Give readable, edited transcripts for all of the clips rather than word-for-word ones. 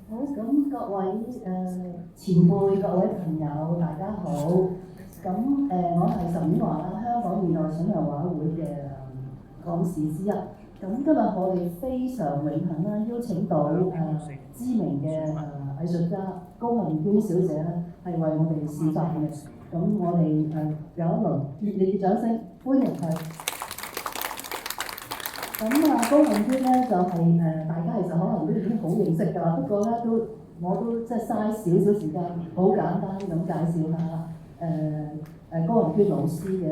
好，咁各位前輩、各位朋友，大家好。咁我係岑婉華啦，香港現代水墨畫會嘅講師之一。咁今日我哋非常榮幸啦，邀請到知名嘅藝術家高文娟小姐咧，係為我哋示範嘅。咁我哋有一輪熱烈嘅掌聲歡迎佢。咁高文娟咧就係、大家其實可能都已經好認識㗎啦，不過咧我都即係嘥少少時間，好簡單咁介紹下高文娟老師嘅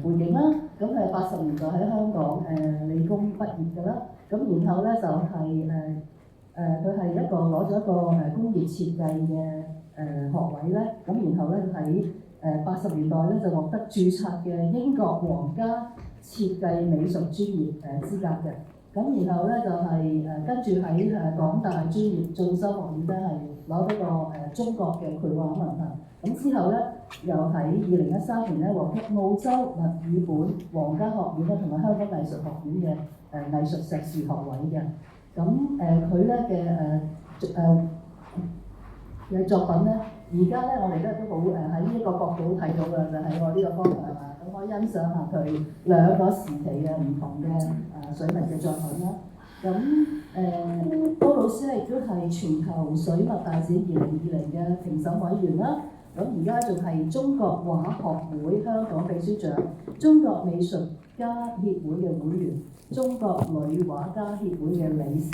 背景啦。咁係80年代喺香港理工畢業㗎啦。咁然後咧就係佢係一個攞咗一個工業設計嘅學位咧。咁然後咧喺80年代咧就獲得註冊嘅英國皇家設計美術專業資格嘅。咁然後咧就係跟住喺港大專業進修學院咧係攞到個中國嘅繪畫文憑。咁之後咧又喺2013年咧獲得澳洲墨爾本皇家學院咧同埋香港藝術學院嘅藝術碩士學位嘅。咁佢咧嘅作品咧，而家咧我哋咧都好喺呢一個角度睇到嘅，就喺我呢個方向啊。咁我欣賞下佢兩個時期嘅唔同嘅水墨嘅作品啦。咁高老師咧亦都係全球水墨大展2020嘅評審委員啦。咁而家仲係中國畫學會香港秘書長、中國美術家協會嘅會員、中國女畫家協會嘅理事、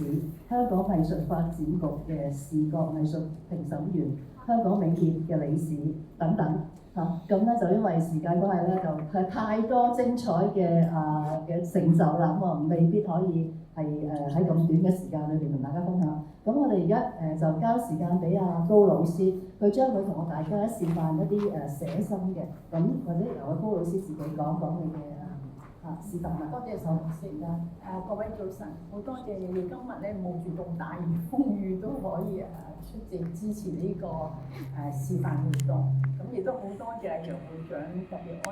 香港藝術發展局嘅視覺藝術評審員、香港美協嘅理事等等嚇。咁咧就因為時間關係咧，就係太多精彩嘅成就啦，咁我未必可以係喺咁短嘅時間裏邊同大家分享。咁我哋而家就交時間俾高老師，佢將會同我大家示範一啲寫生嘅。咁或者由高老師自己講講你嘅示範啦。多謝岑老師各位早晨，好多謝你哋今日咧冒住咁大雨風雨都可以出席支持呢個示範活動。咁亦都好多謝楊會長特別安